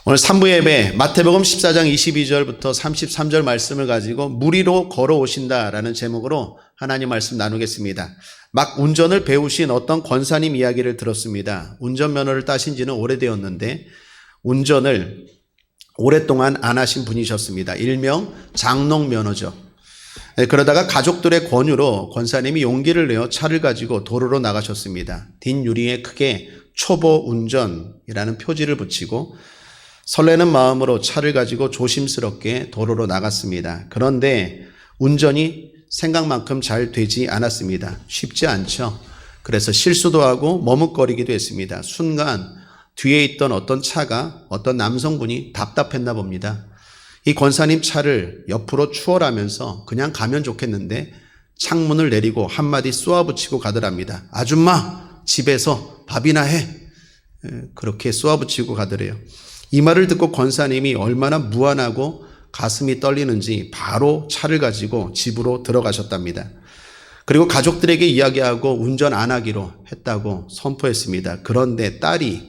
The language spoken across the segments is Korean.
오늘 3부 예배 마태복음 14장 22절부터 33절 말씀을 가지고 무리로 걸어오신다라는 제목으로 하나님 말씀 나누겠습니다. 막 운전을 배우신 어떤 권사님 이야기를 들었습니다. 운전면허를 따신 지는 오래되었는데 운전을 오랫동안 안 하신 분이셨습니다. 일명 장롱면허죠. 그러다가 가족들의 권유로 권사님이 용기를 내어 차를 가지고 도로로 나가셨습니다. 뒷유리에 크게 초보 운전이라는 표지를 붙이고 설레는 마음으로 차를 가지고 조심스럽게 도로로 나갔습니다. 그런데 운전이 생각만큼 잘 되지 않았습니다. 쉽지 않죠. 그래서 실수도 하고 머뭇거리기도 했습니다. 순간 뒤에 있던 어떤 차가 어떤 남성분이 답답했나 봅니다. 이 권사님 차를 옆으로 추월하면서 그냥 가면 좋겠는데 창문을 내리고 한마디 쏘아붙이고 가더랍니다. 아줌마 집에서 밥이나 해. 그렇게 쏘아붙이고 가더래요. 이 말을 듣고 권사님이 얼마나 무안하고 가슴이 떨리는지 바로 차를 가지고 집으로 들어가셨답니다. 그리고 가족들에게 이야기하고 운전 안 하기로 했다고 선포했습니다. 그런데 딸이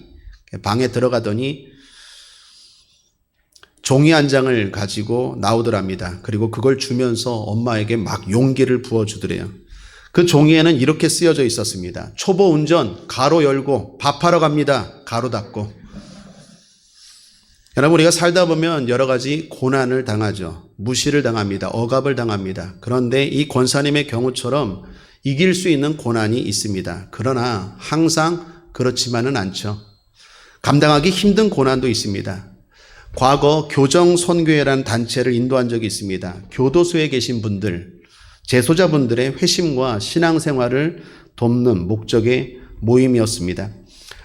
방에 들어가더니 종이 한 장을 가지고 나오더랍니다. 그리고 그걸 주면서 엄마에게 막 용기를 부어주더래요. 그 종이에는 이렇게 쓰여져 있었습니다. 초보 운전 가로 열고 밥하러 갑니다. 가로 닫고. 여러분, 우리가 살다 보면 여러 가지 고난을 당하죠. 무시를 당합니다. 억압을 당합니다. 그런데 이 권사님의 경우처럼 이길 수 있는 고난이 있습니다. 그러나 항상 그렇지만은 않죠. 감당하기 힘든 고난도 있습니다. 과거 교정선교회라는 단체를 인도한 적이 있습니다. 교도소에 계신 분들, 재소자분들의 회심과 신앙생활을 돕는 목적의 모임이었습니다.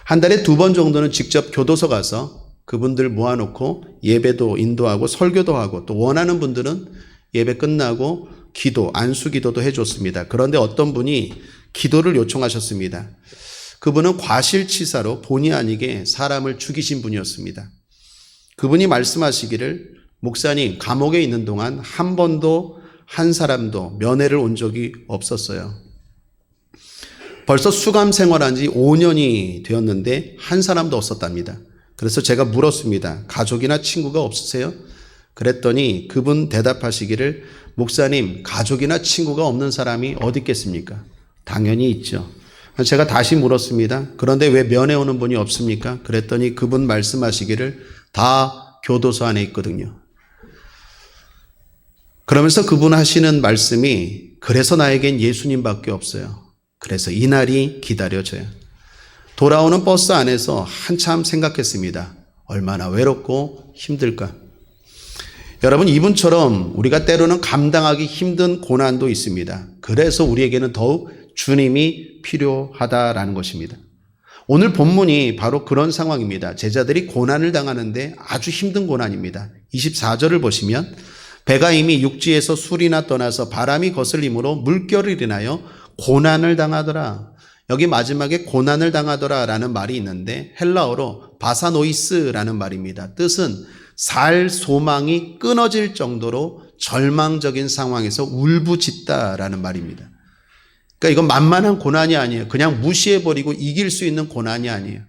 한 달에 2번 정도는 직접 교도소 가서 그분들 모아놓고 예배도 인도하고 설교도 하고 또 원하는 분들은 예배 끝나고 기도, 안수기도도 해줬습니다. 그런데 어떤 분이 기도를 요청하셨습니다. 그분은 과실치사로 본의 아니게 사람을 죽이신 분이었습니다. 그분이 말씀하시기를 목사님 감옥에 있는 동안 한 번도 한 사람도 면회를 온 적이 없었어요. 벌써 수감 생활한 지 5년이 되었는데 한 사람도 없었답니다. 그래서 제가 물었습니다. 가족이나 친구가 없으세요? 그랬더니 그분 대답하시기를 목사님 가족이나 친구가 없는 사람이 어디 있겠습니까? 당연히 있죠. 제가 다시 물었습니다. 그런데 왜 면회 오는 분이 없습니까? 그랬더니 그분 말씀하시기를 다 교도소 안에 있거든요. 그러면서 그분 하시는 말씀이 그래서 나에겐 예수님밖에 없어요. 그래서 이날이 기다려져요. 돌아오는 버스 안에서 한참 생각했습니다. 얼마나 외롭고 힘들까. 여러분, 이분처럼 우리가 때로는 감당하기 힘든 고난도 있습니다. 그래서 우리에게는 더욱 주님이 필요하다라는 것입니다. 오늘 본문이 바로 그런 상황입니다. 제자들이 고난을 당하는데 아주 힘든 고난입니다. 24절을 보시면 배가 이미 육지에서 술이나 떠나서 바람이 거슬림으로 물결을 인하여 고난을 당하더라. 여기 마지막에 고난을 당하더라 라는 말이 있는데 헬라어로 바사노이스라는 말입니다. 뜻은 살 소망이 끊어질 정도로 절망적인 상황에서 울부짖다라는 말입니다. 그러니까 이건 만만한 고난이 아니에요. 그냥 무시해버리고 이길 수 있는 고난이 아니에요.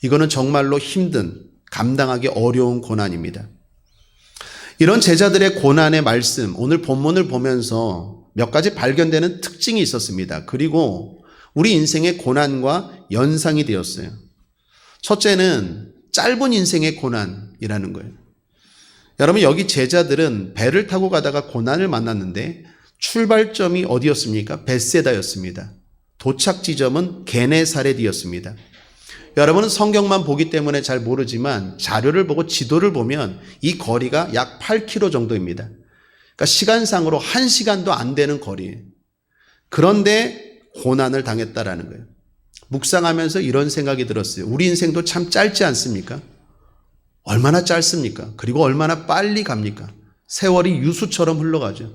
이거는 정말로 힘든, 감당하기 어려운 고난입니다. 이런 제자들의 고난의 말씀, 오늘 본문을 보면서 몇 가지 발견되는 특징이 있었습니다. 그리고 우리 인생의 고난과 연상이 되었어요. 첫째는 짧은 인생의 고난이라는 거예요. 여러분, 여기 제자들은 배를 타고 가다가 고난을 만났는데 출발점이 어디였습니까? 벳세다였습니다. 도착 지점은 게네사렛이었습니다. 여러분은 성경만 보기 때문에 잘 모르지만 자료를 보고 지도를 보면 이 거리가 약 8km 정도입니다. 그러니까 시간상으로 1시간도 안 되는 거리예요. 그런데 고난을 당했다라는 거예요. 묵상하면서 이런 생각이 들었어요. 우리 인생도 참 짧지 않습니까? 얼마나 짧습니까? 그리고 얼마나 빨리 갑니까? 세월이 유수처럼 흘러가죠.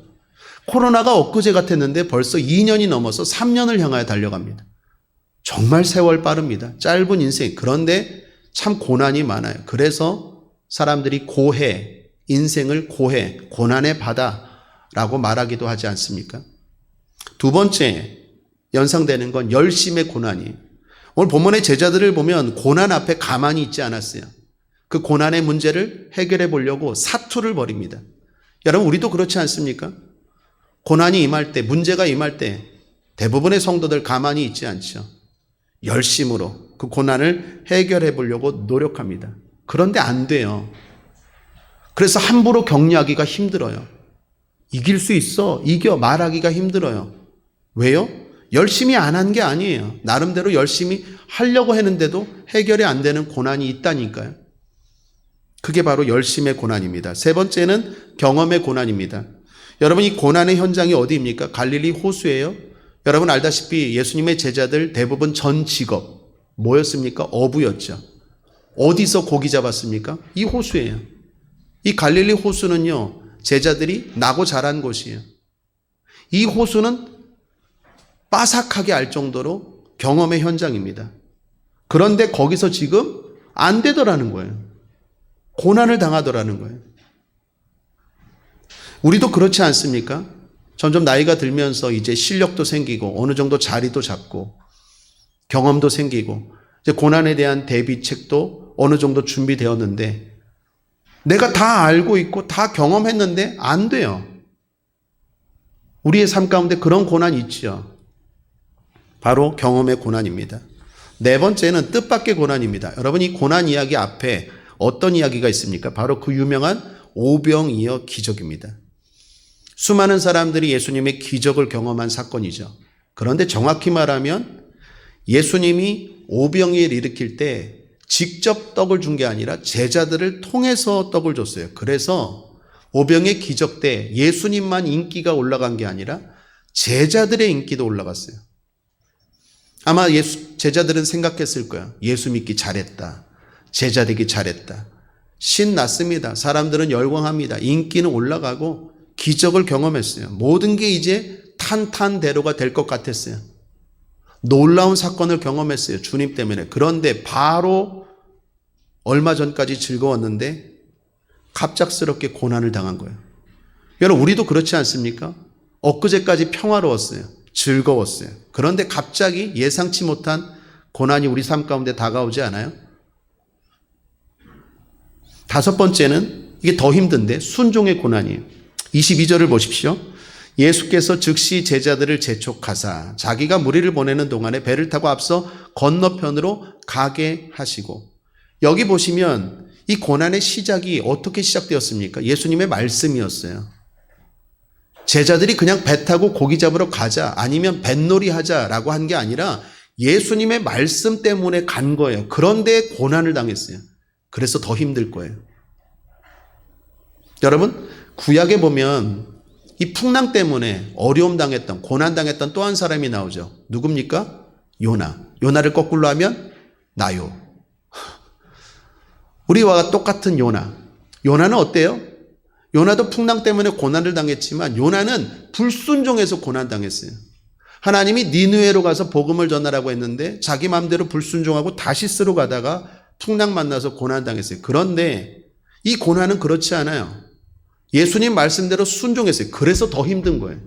코로나가 엊그제 같았는데 벌써 2년이 넘어서 3년을 향하여 달려갑니다. 정말 세월 빠릅니다. 짧은 인생. 그런데 참 고난이 많아요. 그래서 사람들이 고해, 인생을 고해, 고난의 바다라고 말하기도 하지 않습니까? 두 번째, 연상되는 건 열심의 고난이에요. 오늘 본문의 제자들을 보면 고난 앞에 가만히 있지 않았어요. 그 고난의 문제를 해결해 보려고 사투를 벌입니다. 여러분, 우리도 그렇지 않습니까? 고난이 임할 때, 문제가 임할 때 대부분의 성도들 가만히 있지 않죠. 열심으로 그 고난을 해결해 보려고 노력합니다. 그런데 안 돼요. 그래서 함부로 격려하기가 힘들어요. 이길 수 있어, 이겨 말하기가 힘들어요. 왜요? 열심히 안 한 게 아니에요. 나름대로 열심히 하려고 했는데도 해결이 안 되는 고난이 있다니까요. 그게 바로 열심의 고난입니다. 세 번째는 경험의 고난입니다. 여러분, 이 고난의 현장이 어디입니까? 갈릴리 호수예요. 여러분 알다시피 예수님의 제자들 대부분 전 직업 뭐였습니까? 어부였죠. 어디서 고기 잡았습니까? 이 호수예요. 이 갈릴리 호수는요, 제자들이 나고 자란 곳이에요. 이 호수는 빠삭하게 알 정도로 경험의 현장입니다. 그런데 거기서 지금 안 되더라는 거예요. 고난을 당하더라는 거예요. 우리도 그렇지 않습니까? 점점 나이가 들면서 이제 실력도 생기고 어느 정도 자리도 잡고 경험도 생기고 이제 고난에 대한 대비책도 어느 정도 준비되었는데 내가 다 알고 있고 다 경험했는데 안 돼요. 우리의 삶 가운데 그런 고난이 있죠. 바로 경험의 고난입니다. 네 번째는 뜻밖의 고난입니다. 여러분, 이 고난 이야기 앞에 어떤 이야기가 있습니까? 바로 그 유명한 오병이어 기적입니다. 수많은 사람들이 예수님의 기적을 경험한 사건이죠. 그런데 정확히 말하면 예수님이 오병이어를 일으킬 때 직접 떡을 준 게 아니라 제자들을 통해서 떡을 줬어요. 그래서 오병이어 기적 때 예수님만 인기가 올라간 게 아니라 제자들의 인기도 올라갔어요. 아마 제자들은 생각했을 거예요. 예수 믿기 잘했다. 제자 되기 잘했다. 신났습니다. 사람들은 열광합니다. 인기는 올라가고 기적을 경험했어요. 모든 게 이제 탄탄대로가 될 것 같았어요. 놀라운 사건을 경험했어요. 주님 때문에. 그런데 바로 얼마 전까지 즐거웠는데 갑작스럽게 고난을 당한 거예요. 여러분, 우리도 그렇지 않습니까? 엊그제까지 평화로웠어요. 즐거웠어요. 그런데 갑자기 예상치 못한 고난이 우리 삶 가운데 다가오지 않아요? 다섯 번째는 이게 더 힘든데 순종의 고난이에요. 22절을 보십시오. 예수께서 즉시 제자들을 재촉하사 자기가 무리를 보내는 동안에 배를 타고 앞서 건너편으로 가게 하시고, 여기 보시면 이 고난의 시작이 어떻게 시작되었습니까? 예수님의 말씀이었어요. 제자들이 그냥 배 타고 고기 잡으러 가자, 아니면 뱃놀이 하자라고 한 게 아니라 예수님의 말씀 때문에 간 거예요. 그런데 고난을 당했어요. 그래서 더 힘들 거예요. 여러분, 구약에 보면 이 풍랑 때문에 어려움 당했던, 고난 당했던 또 한 사람이 나오죠. 누굽니까? 요나. 요나를 거꾸로 하면 나요. 우리와 똑같은 요나. 요나는 어때요? 요나도 풍랑 때문에 고난을 당했지만 요나는 불순종해서 고난 당했어요. 하나님이 니느웨로 가서 복음을 전하라고 했는데 자기 마음대로 불순종하고 다시스로 가다가 풍랑 만나서 고난 당했어요. 그런데 이 고난은 그렇지 않아요. 예수님 말씀대로 순종했어요. 그래서 더 힘든 거예요.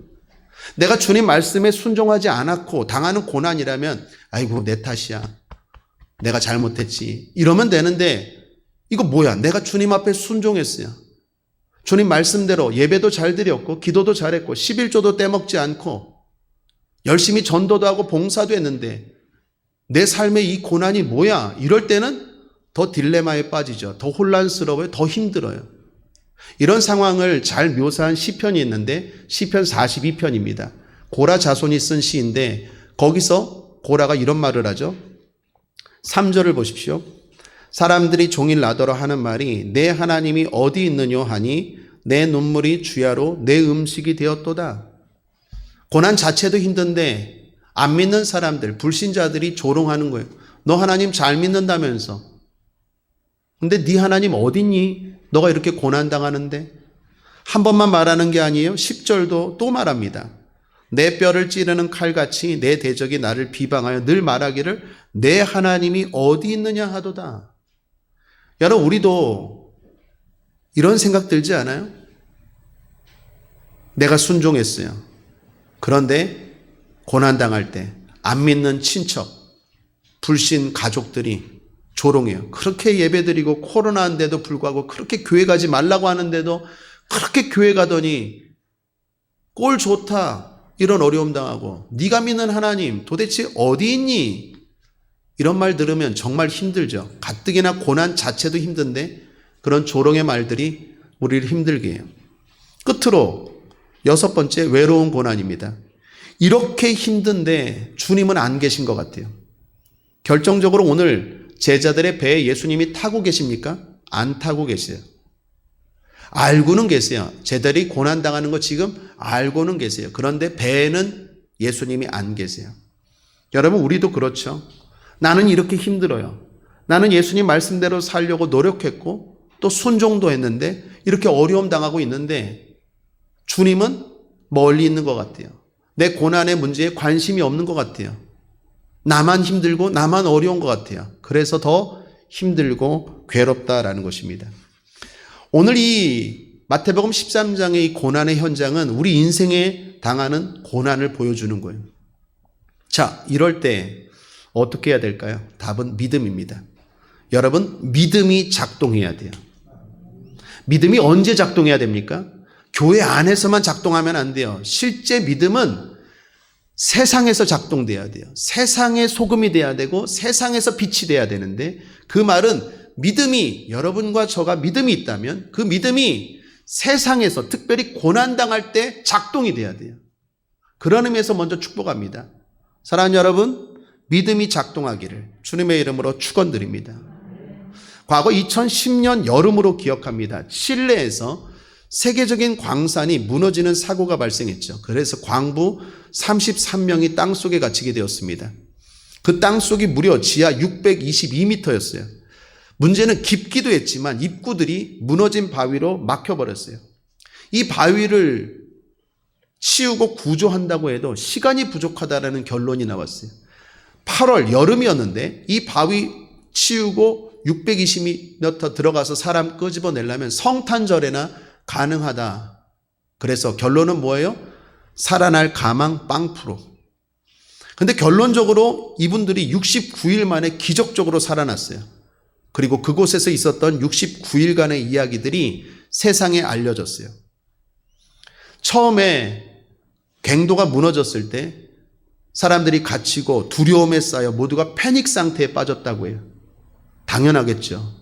내가 주님 말씀에 순종하지 않았고 당하는 고난이라면 아이고 내 탓이야. 내가 잘못했지. 이러면 되는데 이거 뭐야? 내가 주님 앞에 순종했어요. 주님 말씀대로 예배도 잘 드렸고 기도도 잘했고 11조도 떼먹지 않고 열심히 전도도 하고 봉사도 했는데 내 삶의 이 고난이 뭐야? 이럴 때는 더 딜레마에 빠지죠. 더 혼란스러워요. 더 힘들어요. 이런 상황을 잘 묘사한 시편이 있는데 시편 42편입니다. 고라 자손이 쓴 시인데 거기서 고라가 이런 말을 하죠. 3절을 보십시오. 사람들이 종일 나더러 하는 말이 내 하나님이 어디 있느뇨 하니 내 눈물이 주야로 내 음식이 되었도다. 고난 자체도 힘든데 안 믿는 사람들, 불신자들이 조롱하는 거예요. 너 하나님 잘 믿는다면서. 근데 네 하나님 어딨니? 너가 이렇게 고난당하는데. 한 번만 말하는 게 아니에요. 10절도 또 말합니다. 내 뼈를 찌르는 칼같이 내 대적이 나를 비방하여 늘 말하기를 내 하나님이 어디 있느냐 하도다. 여러분, 우리도 이런 생각 들지 않아요? 내가 순종했어요. 그런데 고난당할 때 안 믿는 친척, 불신 가족들이 조롱해요. 그렇게 예배드리고 코로나인데도 불구하고 그렇게 교회 가지 말라고 하는데도 그렇게 교회 가더니 꼴 좋다 이런 어려움 당하고 네가 믿는 하나님 도대체 어디 있니? 이런 말 들으면 정말 힘들죠. 가뜩이나 고난 자체도 힘든데 그런 조롱의 말들이 우리를 힘들게 해요. 끝으로 6번째 외로운 고난입니다. 이렇게 힘든데 주님은 안 계신 것 같아요. 결정적으로 오늘 제자들의 배에 예수님이 타고 계십니까? 안 타고 계세요. 알고는 계세요. 제자들이 고난당하는 거 지금 알고는 계세요. 그런데 배에는 예수님이 안 계세요. 여러분 우리도 그렇죠. 나는 이렇게 힘들어요. 나는 예수님 말씀대로 살려고 노력했고 또 순종도 했는데 이렇게 어려움 당하고 있는데 주님은 멀리 있는 것 같아요. 내 고난의 문제에 관심이 없는 것 같아요. 나만 힘들고 나만 어려운 것 같아요. 그래서 더 힘들고 괴롭다라는 것입니다. 오늘 이 마태복음 13장의 이 고난의 현장은 우리 인생에 당하는 고난을 보여주는 거예요. 자, 이럴 때 어떻게 해야 될까요? 답은 믿음입니다. 여러분, 믿음이 작동해야 돼요. 믿음이 언제 작동해야 됩니까? 교회 안에서만 작동하면 안 돼요. 실제 믿음은 세상에서 작동돼야 돼요. 세상의 소금이 돼야 되고 세상에서 빛이 돼야 되는데 그 말은 믿음이 여러분과 저가 믿음이 있다면 그 믿음이 세상에서 특별히 고난당할 때 작동이 돼야 돼요. 그런 의미에서 먼저 축복합니다. 사랑하는 여러분, 믿음이 작동하기를 주님의 이름으로 축원드립니다. 과거 2010년 여름으로 기억합니다. 칠레에서 세계적인 광산이 무너지는 사고가 발생했죠. 그래서 광부 33명이 땅속에 갇히게 되었습니다. 그 땅속이 무려 지하 622m였어요. 문제는 깊기도 했지만 입구들이 무너진 바위로 막혀버렸어요. 이 바위를 치우고 구조한다고 해도 시간이 부족하다라는 결론이 나왔어요. 8월 여름이었는데 이 바위 치우고 620m 들어가서 사람 끄집어내려면 성탄절에나 가능하다. 그래서 결론은 뭐예요? 살아날 가망 0%. 근데 결론적으로 이분들이 69일 만에 기적적으로 살아났어요. 그리고 그곳에서 있었던 69일간의 이야기들이 세상에 알려졌어요. 처음에 갱도가 무너졌을 때 사람들이 갇히고 두려움에 쌓여 모두가 패닉 상태에 빠졌다고 해요. 당연하겠죠.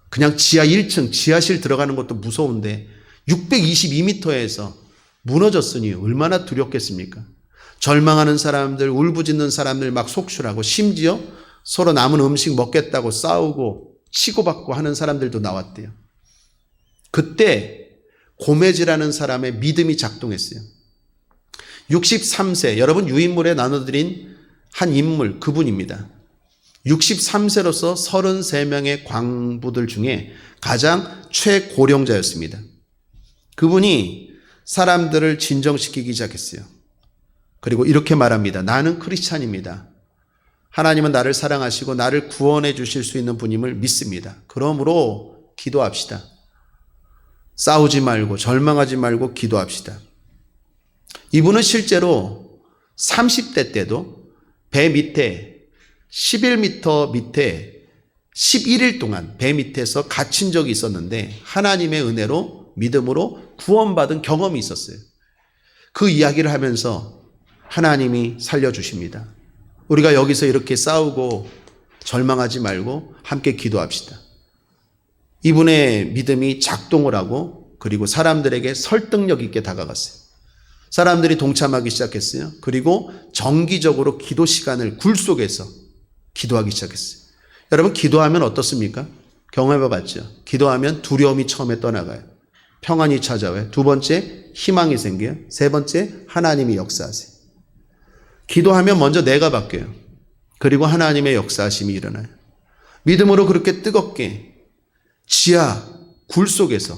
그냥 지하 1층, 지하실 들어가는 것도 무서운데 622m에서 무너졌으니 얼마나 두렵겠습니까? 절망하는 사람들, 울부짖는 사람들 막 속출하고 심지어 서로 남은 음식 먹겠다고 싸우고 치고받고 하는 사람들도 나왔대요. 그때 고메지라는 사람의 믿음이 작동했어요. 63세, 여러분 유인물에 나눠드린 한 인물 그분입니다. 63세로서 33명의 광부들 중에 가장 최고령자였습니다. 그분이 사람들을 진정시키기 시작했어요. 그리고 이렇게 말합니다. 나는 크리스찬입니다. 하나님은 나를 사랑하시고 나를 구원해 주실 수 있는 분임을 믿습니다. 그러므로 기도합시다. 싸우지 말고 절망하지 말고 기도합시다. 이분은 실제로 30대 때도 배 밑에 11m 밑에 11일 동안 배 밑에서 갇힌 적이 있었는데 하나님의 은혜로 믿음으로 구원받은 경험이 있었어요. 그 이야기를 하면서 하나님이 살려주십니다. 우리가 여기서 이렇게 싸우고 절망하지 말고 함께 기도합시다. 이분의 믿음이 작동을 하고 그리고 사람들에게 설득력 있게 다가갔어요. 사람들이 동참하기 시작했어요. 그리고 정기적으로 기도 시간을 굴 속에서 기도하기 시작했어요. 여러분 기도하면 어떻습니까? 경험해 봤죠? 기도하면 두려움이 처음에 떠나가요. 평안이 찾아와요. 두 번째 희망이 생겨요. 세 번째 하나님이 역사하세요. 기도하면 먼저 내가 바뀌어요. 그리고 하나님의 역사하심이 일어나요. 믿음으로 그렇게 뜨겁게 지하 굴 속에서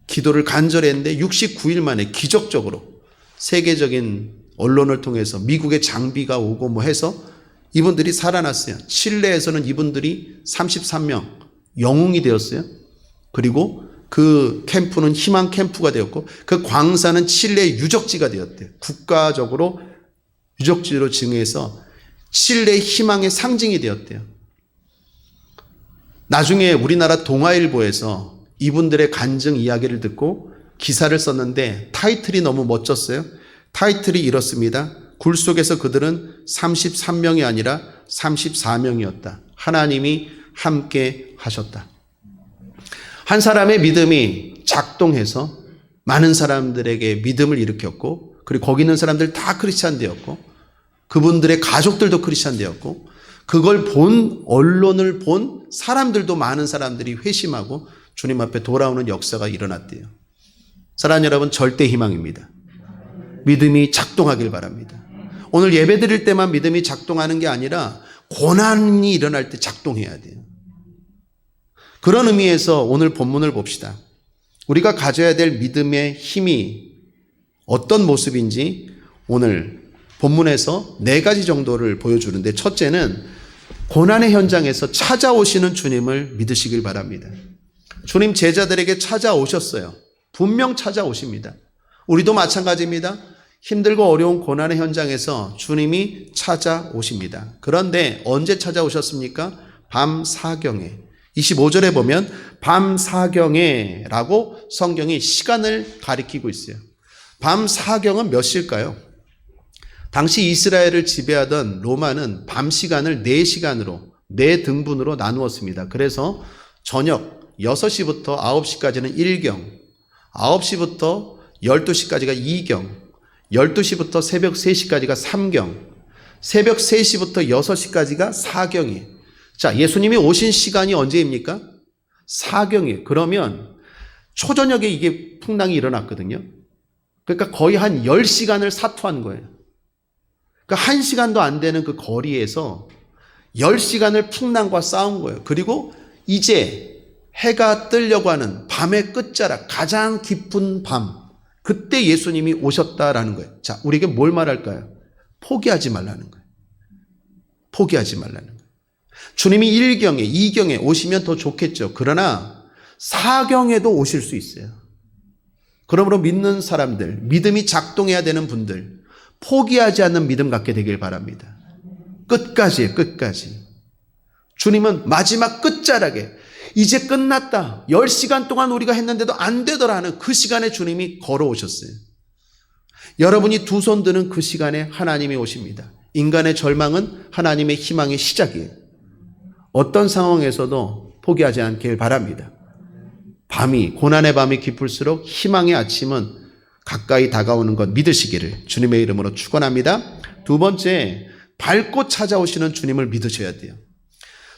기도를 간절히 했는데 69일 만에 기적적으로 세계적인 언론을 통해서 미국의 장비가 오고 뭐 해서 이분들이 살아났어요. 칠레에서는 이분들이 33명 영웅이 되었어요. 그리고 그 캠프는 희망 캠프가 되었고 그 광산은 칠레의 유적지가 되었대요. 국가적으로 유적지로 증해서 칠레의 희망의 상징이 되었대요. 나중에 우리나라 동아일보에서 이분들의 간증 이야기를 듣고 기사를 썼는데 타이틀이 너무 멋졌어요. 타이틀이 이렇습니다. 굴 속에서 그들은 33명이 아니라 34명이었다. 하나님이 함께 하셨다. 한 사람의 믿음이 작동해서 많은 사람들에게 믿음을 일으켰고, 그리고 거기 있는 사람들 다 크리스찬 되었고, 그분들의 가족들도 크리스찬 되었고, 그걸 본 언론을 본 사람들도 많은 사람들이 회심하고 주님 앞에 돌아오는 역사가 일어났대요. 사랑하는 여러분, 절대 희망입니다. 믿음이 작동하길 바랍니다. 오늘 예배 드릴 때만 믿음이 작동하는 게 아니라 고난이 일어날 때 작동해야 돼요. 그런 의미에서 오늘 본문을 봅시다. 우리가 가져야 될 믿음의 힘이 어떤 모습인지 오늘 본문에서 4가지 정도를 보여주는데, 첫째는 고난의 현장에서 찾아오시는 주님을 믿으시길 바랍니다. 주님 제자들에게 찾아오셨어요. 분명 찾아오십니다. 우리도 마찬가지입니다. 힘들고 어려운 고난의 현장에서 주님이 찾아오십니다. 그런데 언제 찾아오셨습니까? 밤 사경에. 25절에 보면 밤 사경에 라고 성경이 시간을 가리키고 있어요. 밤 사경은 몇 시일까요? 당시 이스라엘을 지배하던 로마는 밤 시간을 4시간으로, 4등분으로 나누었습니다. 그래서 저녁 6시부터 9시까지는 1경, 9시부터 12시까지가 2경, 12시부터 새벽 3시까지가 3경, 새벽 3시부터 6시까지가 4경이에요. 자, 예수님이 오신 시간이 언제입니까? 4경이에요. 그러면 초저녁에 이게 풍랑이 일어났거든요. 그러니까 거의 한 10시간을 사투한 거예요. 그러니까 1시간도 안 되는 그 거리에서 10시간을 풍랑과 싸운 거예요. 그리고 이제 해가 뜨려고 하는 밤의 끝자락, 가장 깊은 밤, 그때 예수님이 오셨다라는 거예요. 자, 우리에게 뭘 말할까요? 포기하지 말라는 거예요. 포기하지 말라는 거예요. 주님이 1경에, 2경에 오시면 더 좋겠죠. 그러나 4경에도 오실 수 있어요. 그러므로 믿는 사람들, 믿음이 작동해야 되는 분들, 포기하지 않는 믿음 갖게 되길 바랍니다. 끝까지예요, 끝까지. 주님은 마지막 끝자락에 이제 끝났다. 10시간 동안 우리가 했는데도 안 되더라는 그 시간에 주님이 걸어오셨어요. 여러분이 두 손 드는 그 시간에 하나님이 오십니다. 인간의 절망은 하나님의 희망의 시작이에요. 어떤 상황에서도 포기하지 않길 바랍니다. 고난의 밤이 깊을수록 희망의 아침은 가까이 다가오는 것 믿으시기를 주님의 이름으로 축원합니다. 두 번째, 밝고 찾아오시는 주님을 믿으셔야 돼요.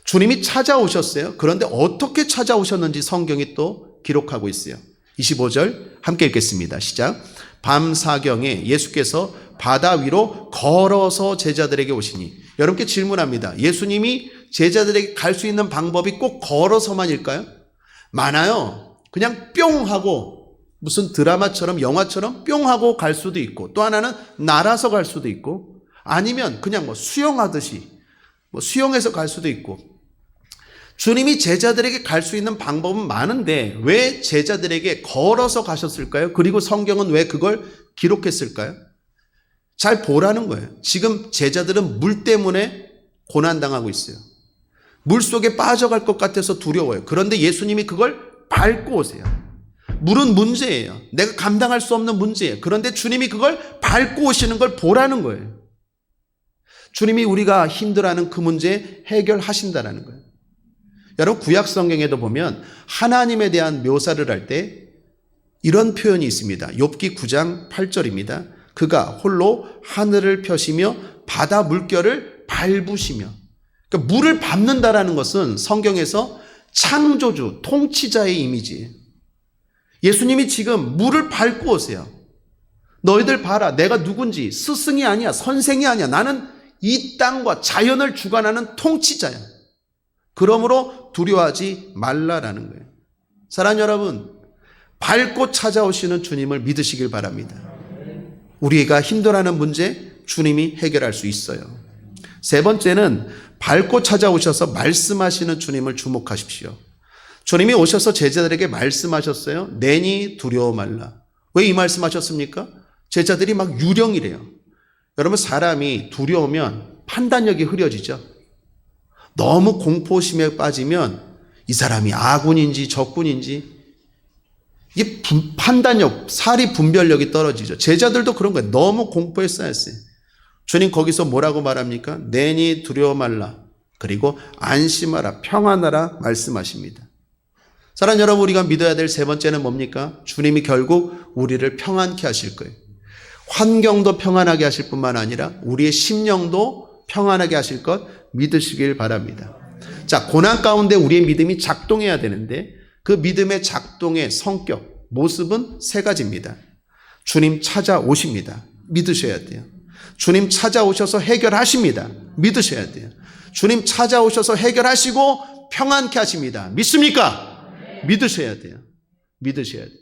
주님이 찾아오셨어요. 그런데 어떻게 찾아오셨는지 성경이 또 기록하고 있어요. 25절 함께 읽겠습니다. 시작. 밤 사경에 예수께서 바다 위로 걸어서 제자들에게 오시니. 여러분께 질문합니다. 예수님이 제자들에게 갈 수 있는 방법이 꼭 걸어서만일까요? 많아요. 그냥 뿅 하고 무슨 드라마처럼 영화처럼 뿅 하고 갈 수도 있고, 또 하나는 날아서 갈 수도 있고, 아니면 그냥 수영하듯이 수영해서 갈 수도 있고. 주님이 제자들에게 갈 수 있는 방법은 많은데 왜 제자들에게 걸어서 가셨을까요? 그리고 성경은 왜 그걸 기록했을까요? 잘 보라는 거예요. 지금 제자들은 물 때문에 고난당하고 있어요. 물 속에 빠져갈 것 같아서 두려워요. 그런데 예수님이 그걸 밟고 오세요. 물은 문제예요. 내가 감당할 수 없는 문제예요. 그런데 주님이 그걸 밟고 오시는 걸 보라는 거예요. 주님이 우리가 힘들어하는 그 문제 해결하신다는 거예요. 여러분, 구약 성경에도 보면 하나님에 대한 묘사를 할 때 이런 표현이 있습니다. 욥기 9장 8절입니다. 그가 홀로 하늘을 펴시며 바다 물결을 밟으시며. 그러니까 물을 밟는다라는 것은 성경에서 창조주, 통치자의 이미지예요. 예수님이 지금 물을 밟고 오세요. 너희들 봐라. 내가 누군지 스승이 아니야. 선생이 아니야. 나는 이 땅과 자연을 주관하는 통치자야. 그러므로 두려워하지 말라라는 거예요. 사랑하는 여러분, 밟고 찾아오시는 주님을 믿으시길 바랍니다. 우리가 힘들어하는 문제 주님이 해결할 수 있어요. 세 번째는 밟고 찾아오셔서 말씀하시는 주님을 주목하십시오. 주님이 오셔서 제자들에게 말씀하셨어요. 내니 두려워 말라. 왜 이 말씀하셨습니까? 제자들이 막 유령이래요. 여러분, 사람이 두려우면 판단력이 흐려지죠. 너무 공포심에 빠지면 이 사람이 아군인지 적군인지 이게 판단력, 사리 분별력이 떨어지죠. 제자들도 그런 거예요. 너무 공포에 쌓였어요. 주님 거기서 뭐라고 말합니까? 내니 두려워 말라. 그리고 안심하라, 평안하라 말씀하십니다. 사랑하는 여러분, 우리가 믿어야 될 세 번째는 뭡니까? 주님이 결국 우리를 평안케 하실 거예요. 환경도 평안하게 하실 뿐만 아니라 우리의 심령도 평안하게 하실 것 믿으시길 바랍니다. 자, 고난 가운데 우리의 믿음이 작동해야 되는데 그 믿음의 작동의 성격, 모습은 세 가지입니다. 주님 찾아오십니다. 믿으셔야 돼요. 주님 찾아오셔서 해결하십니다. 믿으셔야 돼요. 주님 찾아오셔서 해결하시고 평안케 하십니다. 믿습니까? 믿으셔야 돼요. 믿으셔야 돼요.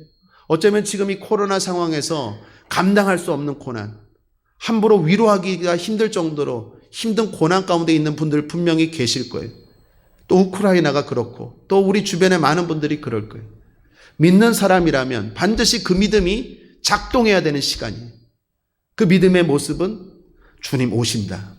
어쩌면 지금 이 코로나 상황에서 감당할 수 없는 고난, 함부로 위로하기가 힘들 정도로 힘든 고난 가운데 있는 분들 분명히 계실 거예요. 또 우크라이나가 그렇고 또 우리 주변에 많은 분들이 그럴 거예요. 믿는 사람이라면 반드시 그 믿음이 작동해야 되는 시간이에요. 그 믿음의 모습은 주님 오신다.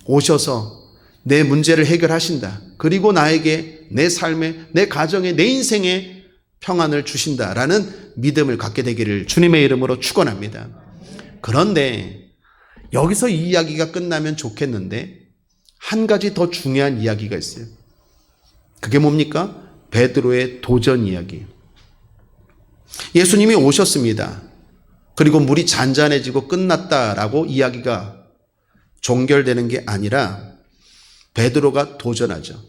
오셔서 내 문제를 해결하신다. 그리고 나에게 내 삶에, 내 가정에, 내 인생에 평안을 주신다라는 믿음을 갖게 되기를 주님의 이름으로 축원합니다. 그런데 여기서 이 이야기가 끝나면 좋겠는데 한 가지 더 중요한 이야기가 있어요. 그게 뭡니까? 베드로의 도전 이야기. 예수님이 오셨습니다. 그리고 물이 잔잔해지고 끝났다라고 이야기가 종결되는 게 아니라 베드로가 도전하죠.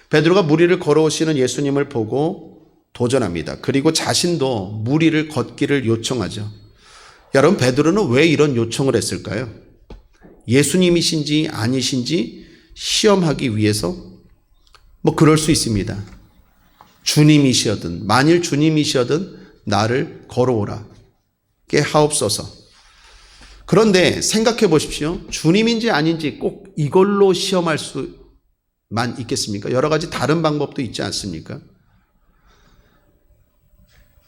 베드로가 물 위를 걸어오시는 예수님을 보고 도전합니다. 그리고 자신도 물 위를 걷기를 요청하죠. 여러분, 베드로는 왜 이런 요청을 했을까요? 예수님이신지 아니신지 시험하기 위해서 그럴 수 있습니다. 주님이시거든, 만일 주님이시거든 나를 걸어오라 게 하옵소서. 그런데 생각해 보십시오. 주님인지 아닌지 꼭 이걸로 시험할 수만 있겠습니까? 여러 가지 다른 방법도 있지 않습니까?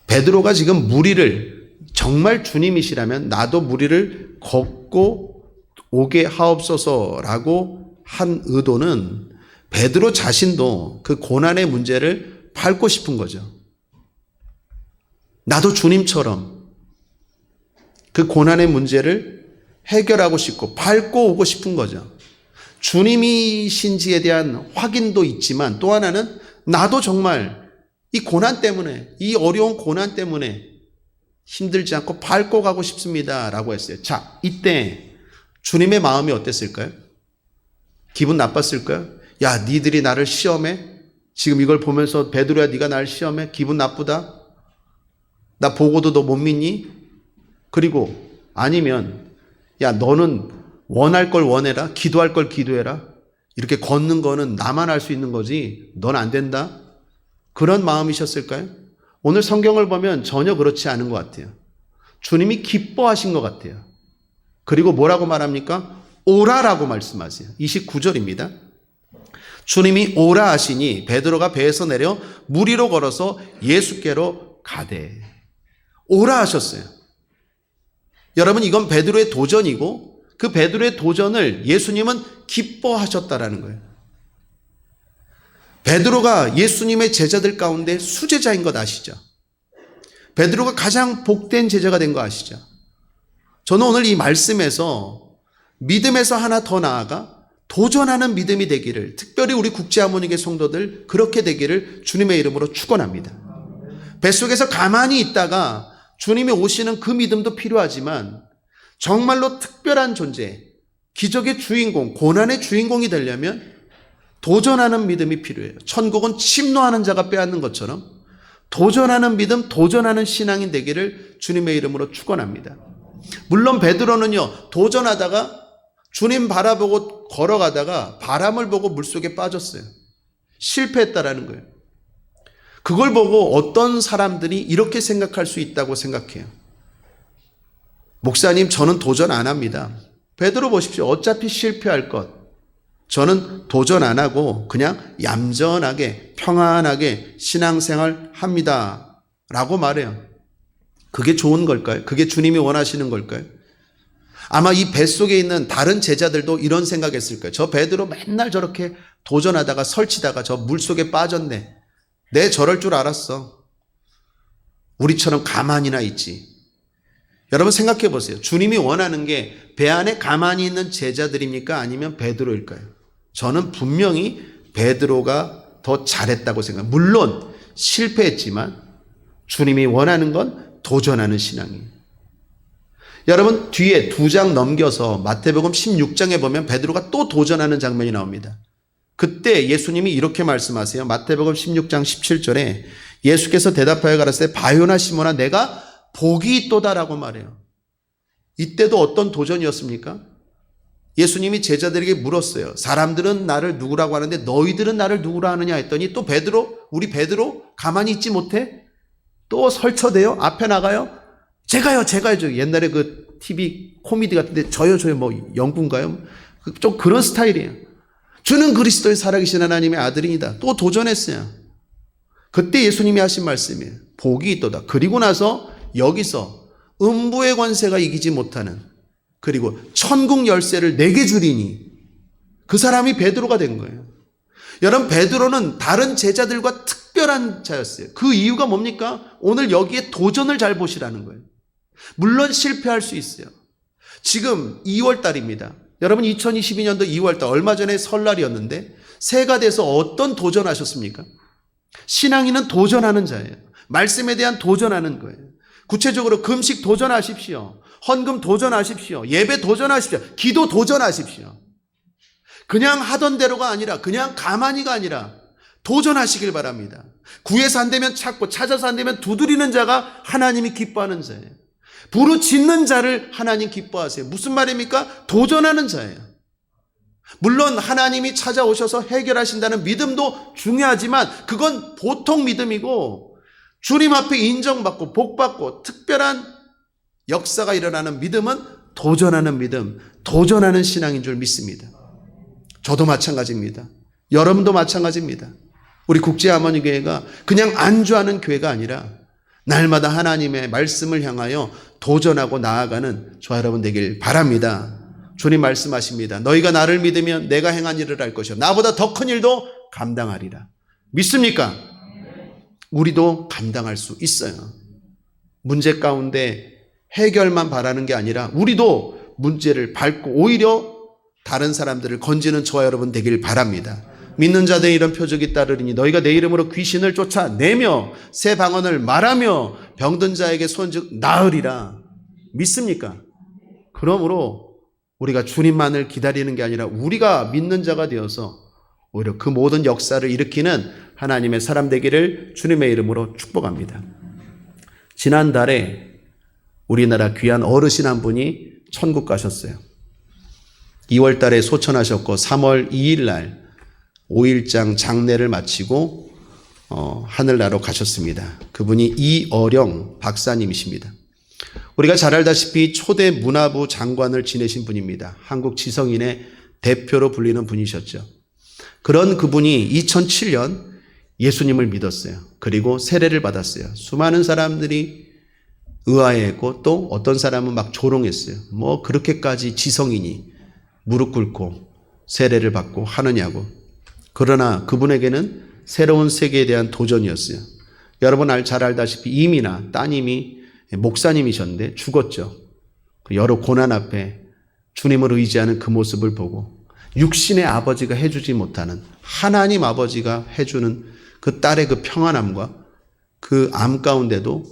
베드로가 지금 물 위를 정말 주님이시라면 나도 물 위를 걷고 오게 하옵소서라고 한 의도는 베드로 자신도 그 고난의 문제를 밟고 싶은 거죠. 나도 주님처럼 그 고난의 문제를 해결하고 싶고 밟고 오고 싶은 거죠. 주님이신지에 대한 확인도 있지만 또 하나는 나도 정말 이 고난 때문에, 이 어려운 고난 때문에 힘들지 않고 밟고 가고 싶습니다 라고 했어요. 자, 이때 주님의 마음이 어땠을까요? 기분 나빴을까요? 야, 니들이 나를 시험해? 지금 이걸 보면서 베드로야, 네가 나를 시험해? 기분 나쁘다? 나 보고도 너 못 믿니? 그리고 아니면 야, 너는 원할 걸 원해라, 기도할 걸 기도해라, 이렇게 걷는 거는 나만 할 수 있는 거지 넌 안 된다? 그런 마음이셨을까요? 오늘 성경을 보면 전혀 그렇지 않은 것 같아요. 주님이 기뻐하신 것 같아요. 그리고 뭐라고 말합니까? 오라라고 말씀하세요. 29절입니다. 주님이 오라 하시니 베드로가 배에서 내려 물 위로 걸어서 예수께로 가되. 오라 하셨어요. 여러분, 이건 베드로의 도전이고 그 베드로의 도전을 예수님은 기뻐하셨다라는 거예요. 베드로가 예수님의 제자들 가운데 수제자인 것 아시죠? 베드로가 가장 복된 제자가 된 거 아시죠? 저는 오늘 이 말씀에서 믿음에서 하나 더 나아가 도전하는 믿음이 되기를, 특별히 우리 국제하모니계 성도들 그렇게 되기를 주님의 이름으로 축원합니다. 뱃속에서 가만히 있다가 주님이 오시는 그 믿음도 필요하지만 정말로 특별한 존재, 기적의 주인공, 고난의 주인공이 되려면 도전하는 믿음이 필요해요. 천국은 침노하는 자가 빼앗는 것처럼 도전하는 믿음, 도전하는 신앙인 되기를 주님의 이름으로 축원합니다. 물론 베드로는요, 도전하다가 주님 바라보고 걸어가다가 바람을 보고 물속에 빠졌어요. 실패했다라는 거예요. 그걸 보고 어떤 사람들이 이렇게 생각할 수 있다고 생각해요. 목사님, 저는 도전 안 합니다. 베드로 보십시오. 어차피 실패할 것. 저는 도전 안 하고 그냥 얌전하게 평안하게 신앙생활 합니다 라고 말해요. 그게 좋은 걸까요? 그게 주님이 원하시는 걸까요? 아마 이 뱃속에 있는 다른 제자들도 이런 생각했을 거예요. 저 베드로 맨날 저렇게 도전하다가 설치다가 저 물속에 빠졌네. 내 저럴 줄 알았어. 우리처럼 가만히나 있지. 여러분 생각해 보세요. 주님이 원하는 게 배 안에 가만히 있는 제자들입니까? 아니면 베드로일까요? 저는 분명히 베드로가 더 잘했다고 생각합니다. 물론 실패했지만 주님이 원하는 건 도전하는 신앙이에요. 여러분 뒤에 2장 넘겨서 마태복음 16장에 보면 베드로가 또 도전하는 장면이 나옵니다. 그때 예수님이 이렇게 말씀하세요. 마태복음 16장 17절에 예수께서 대답하여 가라사대 바요나 시몬아 내가 복이 있도다라고 말해요. 이때도 어떤 도전이었습니까? 예수님이 제자들에게 물었어요. 사람들은 나를 누구라고 하는데 너희들은 나를 누구라 하느냐 했더니 또 우리 베드로 가만히 있지 못해? 또 설쳐대요? 앞에 나가요? 제가요. 옛날에 그 TV 코미디 같은데 저요 뭐 영군가요? 좀 그런 스타일이에요. 주는 그리스도의 살아계신 하나님의 아들이다. 또 도전했어요. 그때 예수님이 하신 말씀이에요. 복이 있도다. 그리고 나서 여기서 음부의 권세가 이기지 못하는 그리고 천국 열쇠를 내게 주리니 그 사람이 베드로가 된 거예요. 여러분 베드로는 다른 제자들과 특별한 자였어요. 그 이유가 뭡니까? 오늘 여기에 도전을 잘 보시라는 거예요. 물론 실패할 수 있어요. 지금 2월 달입니다. 여러분 2022년도 2월 달 얼마 전에 설날이었는데 새해가 돼서 어떤 도전하셨습니까? 신앙인은 도전하는 자예요. 말씀에 대한 도전하는 거예요. 구체적으로 금식 도전하십시오. 헌금 도전하십시오. 예배 도전하십시오. 기도 도전하십시오. 그냥 하던 대로가 아니라 그냥 가만히가 아니라 도전하시길 바랍니다. 구해서 안 되면 찾고 찾아서 안 되면 두드리는 자가 하나님이 기뻐하는 자예요. 부르짖는 자를 하나님 기뻐하세요. 무슨 말입니까? 도전하는 자예요. 물론 하나님이 찾아오셔서 해결하신다는 믿음도 중요하지만 그건 보통 믿음이고 주님 앞에 인정받고 복받고 특별한 역사가 일어나는 믿음은 도전하는 믿음, 도전하는 신앙인 줄 믿습니다. 저도 마찬가지입니다. 여러분도 마찬가지입니다. 우리 국제하모니교회가 그냥 안주하는 교회가 아니라 날마다 하나님의 말씀을 향하여 도전하고 나아가는 저와 여러분 되길 바랍니다. 주님 말씀하십니다. 너희가 나를 믿으면 내가 행한 일을 할 것이요 나보다 더 큰 일도 감당하리라. 믿습니까? 우리도 감당할 수 있어요. 문제 가운데 해결만 바라는 게 아니라 우리도 문제를 밟고 오히려 다른 사람들을 건지는 저와 여러분 되길 바랍니다. 믿는 자들의 이런 표적이 따르리니 너희가 내 이름으로 귀신을 쫓아내며 새 방언을 말하며 병든 자에게 손즉 나으리라. 믿습니까? 그러므로 우리가 주님만을 기다리는 게 아니라 우리가 믿는 자가 되어서 오히려 그 모든 역사를 일으키는 하나님의 사람 되기를 주님의 이름으로 축복합니다. 지난달에 우리나라 귀한 어르신 한 분이 천국 가셨어요. 2월 달에 소천하셨고 3월 2일 날 5일장 장례를 마치고 하늘나라로 가셨습니다. 그분이 이어령 박사님이십니다. 우리가 잘 알다시피 초대 문화부 장관을 지내신 분입니다. 한국 지성인의 대표로 불리는 분이셨죠. 그런 그분이 2007년 예수님을 믿었어요. 그리고 세례를 받았어요. 수많은 사람들이 의아해했고 또 어떤 사람은 막 조롱했어요. 뭐 그렇게까지 지성인이 무릎 꿇고 세례를 받고 하느냐고. 그러나 그분에게는 새로운 세계에 대한 도전이었어요. 여러분 잘 알다시피 이미나 따님이 목사님이셨는데 죽었죠. 여러 고난 앞에 주님을 의지하는 그 모습을 보고 육신의 아버지가 해주지 못하는 하나님 아버지가 해주는 그 딸의 그 평안함과 그 암 가운데도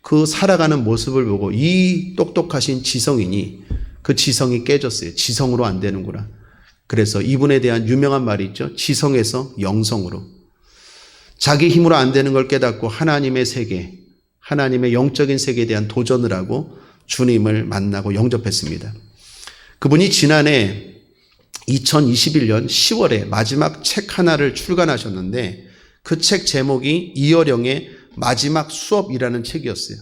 그 살아가는 모습을 보고 이 똑똑하신 지성인이 그 지성이 깨졌어요. 지성으로 안 되는구나. 그래서 이분에 대한 유명한 말이 있죠. 지성에서 영성으로. 자기 힘으로 안 되는 걸 깨닫고 하나님의 세계, 하나님의 영적인 세계에 대한 도전을 하고 주님을 만나고 영접했습니다. 그분이 지난해 2021년 10월에 마지막 책 하나를 출간하셨는데 그 책 제목이 이어령의 마지막 수업이라는 책이었어요.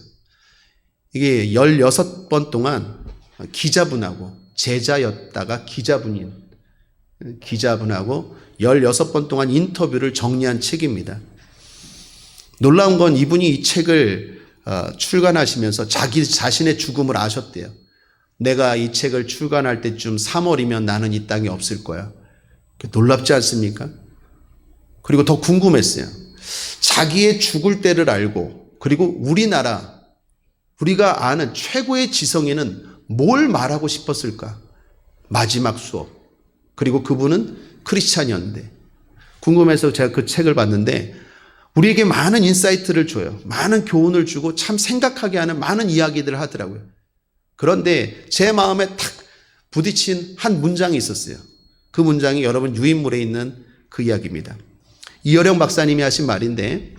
이게 16번 동안 기자분하고 제자였다가 기자분하고 16번 동안 인터뷰를 정리한 책입니다. 놀라운 건 이분이 이 책을 출간하시면서 자기 자신의 죽음을 아셨대요. 내가 이 책을 출간할 때쯤 3월이면 나는 이 땅에 없을 거야. 놀랍지 않습니까? 그리고 더 궁금했어요. 자기의 죽을 때를 알고 그리고 우리가 아는 최고의 지성인은 뭘 말하고 싶었을까? 마지막 수업. 그리고 그분은 크리스찬이었는데 궁금해서 제가 그 책을 봤는데 우리에게 많은 인사이트를 줘요. 많은 교훈을 주고 참 생각하게 하는 많은 이야기들을 하더라고요. 그런데 제 마음에 탁 부딪힌 한 문장이 있었어요. 그 문장이 여러분 유인물에 있는 그 이야기입니다. 이어령 박사님이 하신 말인데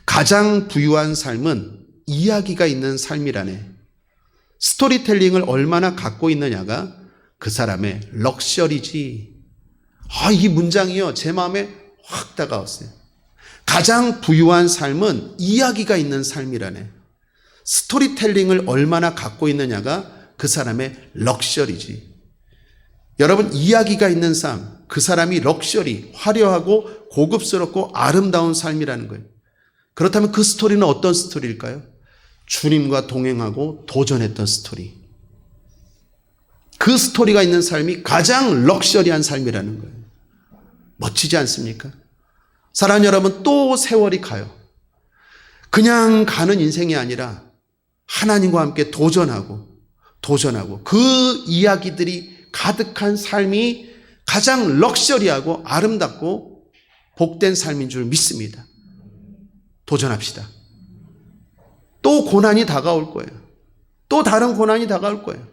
가장 부유한 삶은 이야기가 있는 삶이라네. 스토리텔링을 얼마나 갖고 있느냐가 그 사람의 럭셔리지. 이 문장이요 제 마음에 확 다가왔어요. 가장 부유한 삶은 이야기가 있는 삶이라네. 스토리텔링을 얼마나 갖고 있느냐가 그 사람의 럭셔리지. 여러분 이야기가 있는 삶, 그 사람이 럭셔리, 화려하고 고급스럽고 아름다운 삶이라는 거예요. 그렇다면 그 스토리는 어떤 스토리일까요? 주님과 동행하고 도전했던 스토리. 그 스토리가 있는 삶이 가장 럭셔리한 삶이라는 거예요. 멋지지 않습니까? 사랑하는 여러분, 또 세월이 가요. 그냥 가는 인생이 아니라 하나님과 함께 도전하고 그 이야기들이 가득한 삶이 가장 럭셔리하고 아름답고 복된 삶인 줄 믿습니다. 도전합시다. 또 고난이 다가올 거예요. 또 다른 고난이 다가올 거예요.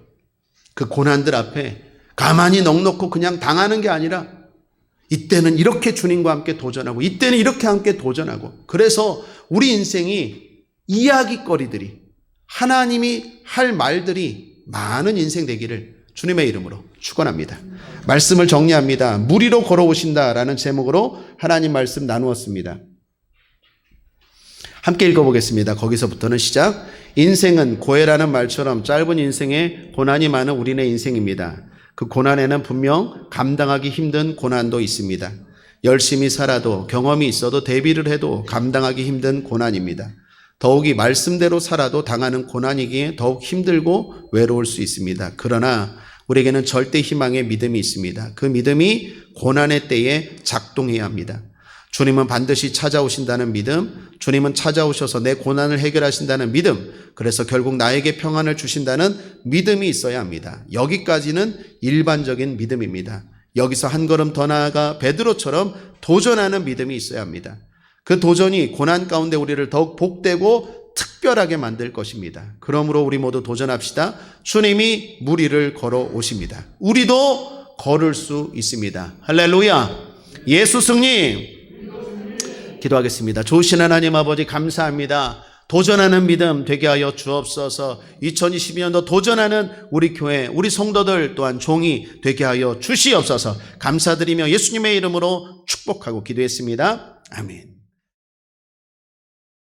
그 고난들 앞에 가만히 넋놓고 그냥 당하는 게 아니라 이때는 이렇게 주님과 함께 도전하고 이때는 이렇게 함께 도전하고 그래서 우리 인생이 이야기거리들이 하나님이 할 말들이 많은 인생 되기를 주님의 이름으로 축원합니다. 말씀을 정리합니다. 무리로 걸어오신다라는 제목으로 하나님 말씀 나누었습니다. 함께 읽어보겠습니다. 거기서부터는 시작. 인생은 고해라는 말처럼 짧은 인생에 고난이 많은 우리네 인생입니다. 그 고난에는 분명 감당하기 힘든 고난도 있습니다. 열심히 살아도 경험이 있어도 대비를 해도 감당하기 힘든 고난입니다. 더욱이 말씀대로 살아도 당하는 고난이기에 더욱 힘들고 외로울 수 있습니다. 그러나 우리에게는 절대 희망의 믿음이 있습니다. 그 믿음이 고난의 때에 작동해야 합니다. 주님은 반드시 찾아오신다는 믿음, 주님은 찾아오셔서 내 고난을 해결하신다는 믿음, 그래서 결국 나에게 평안을 주신다는 믿음이 있어야 합니다. 여기까지는 일반적인 믿음입니다. 여기서 한 걸음 더 나아가 베드로처럼 도전하는 믿음이 있어야 합니다. 그 도전이 고난 가운데 우리를 더욱 복되고 특별하게 만들 것입니다. 그러므로 우리 모두 도전합시다. 주님이 무리를 걸어오십니다. 우리도 걸을 수 있습니다. 할렐루야. 예수 승리. 기도하겠습니다. 좋으신 하나님 아버지 감사합니다. 도전하는 믿음 되게 하여 주옵소서. 2022년도 도전하는 우리 교회, 우리 성도들 또한 종이 되게 하여 주시옵소서. 감사드리며 예수님의 이름으로 축복하고 기도했습니다. 아멘.